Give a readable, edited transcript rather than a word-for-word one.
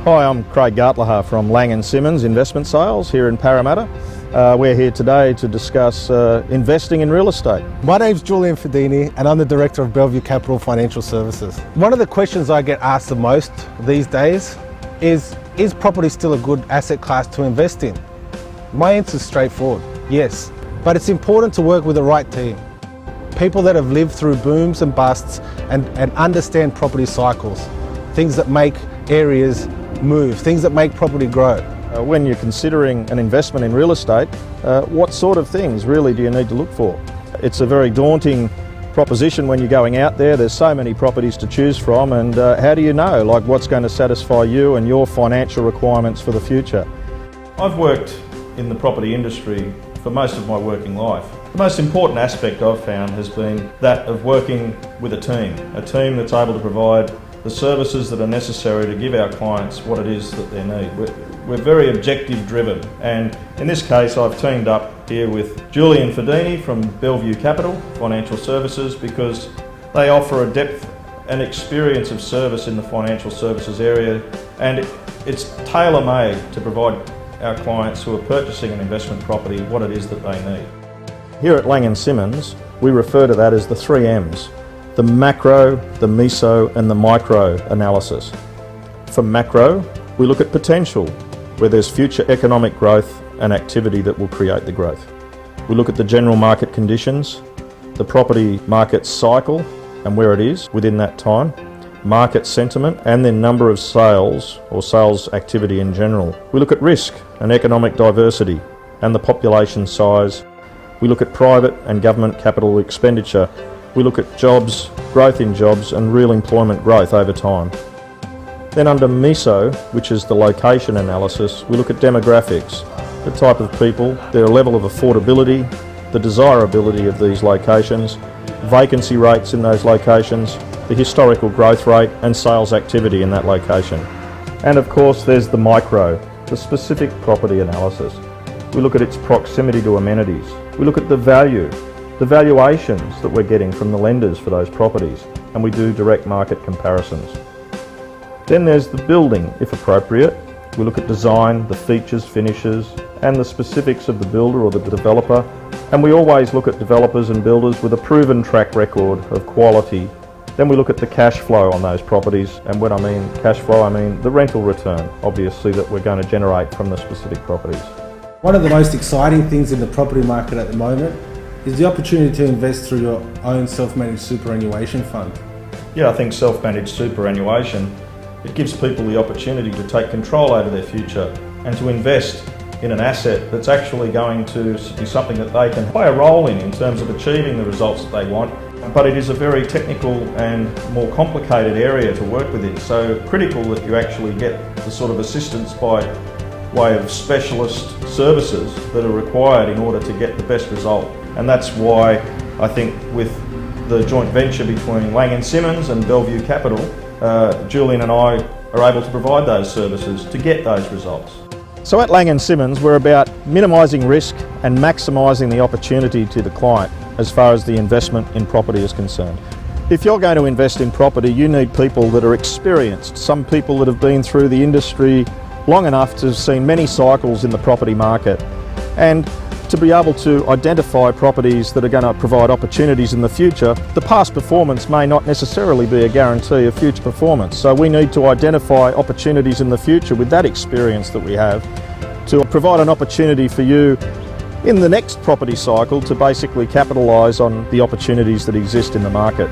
Hi, I'm Craig Gartlaher from Laing Simmons Investment Sales here in Parramatta. We're here today to discuss investing in real estate. My name's Julian Fedini and I'm the Director of Bellevue Capital Financial Services. One of the questions I get asked the most these days is property still a good asset class to invest in? My answer is straightforward, yes. But it's important to work with the right team. People that have lived through booms and busts and understand property cycles. Things that make areas move, things that make property grow. When you're considering an investment in real estate, what sort of things really do you need to look for? It's a very daunting proposition when you're going out there. There's so many properties to choose from, and how do you know what's going to satisfy you and your financial requirements for the future? I've worked in the property industry for most of my working life. The most important aspect I've found has been that of working with a team that's able to provide the services that are necessary to give our clients what it is that they need. We're very objective driven, and in this case I've teamed up here with Julian Fedini from Bellevue Capital Financial Services because they offer a depth and experience of service in the financial services area, and it's tailor-made to provide our clients who are purchasing an investment property what it is that they need. Here at Laing Simmons, we refer to that as the 3 M's. The macro, the meso and the micro analysis. For macro, we look at potential, where there's future economic growth and activity that will create the growth. We look at the general market conditions, the property market cycle and where it is within that time, market sentiment and then number of sales or sales activity in general. We look at risk and economic diversity and the population size. We look at private and government capital expenditure. We look at jobs, growth in jobs and real employment growth over time. Then under meso, which is the location analysis, we look at demographics, the type of people, their level of affordability, the desirability of these locations, vacancy rates in those locations, the historical growth rate and sales activity in that location. And of course there's the micro, the specific property analysis. We look at its proximity to amenities. We look at the value, the valuations that we're getting from the lenders for those properties, and we do direct market comparisons. Then there's the building, if appropriate. We look at design, the features, finishes, and the specifics of the builder or the developer. And we always look at developers and builders with a proven track record of quality. Then we look at the cash flow on those properties, and when I mean cash flow, I mean the rental return, obviously, that we're going to generate from the specific properties. One of the most exciting things in the property market at the moment is the opportunity to invest through your own self-managed superannuation fund. Yeah, I think self-managed superannuation, it gives people the opportunity to take control over their future and to invest in an asset that's actually going to be something that they can play a role in terms of achieving the results that they want. But it is a very technical and more complicated area to work within, so critical that you actually get the sort of assistance by way of specialist services that are required in order to get the best result. And that's why I think with the joint venture between Laing Simmons and Bellevue Capital, Julian and I are able to provide those services to get those results. So at Laing Simmons, we're about minimising risk and maximising the opportunity to the client as far as the investment in property is concerned. If you're going to invest in property, you need people that are experienced, some people that have been through the industry long enough to have seen many cycles in the property market, and to be able to identify properties that are going to provide opportunities in the future. The past performance may not necessarily be a guarantee of future performance, so we need to identify opportunities in the future with that experience that we have to provide an opportunity for you in the next property cycle to basically capitalise on the opportunities that exist in the market.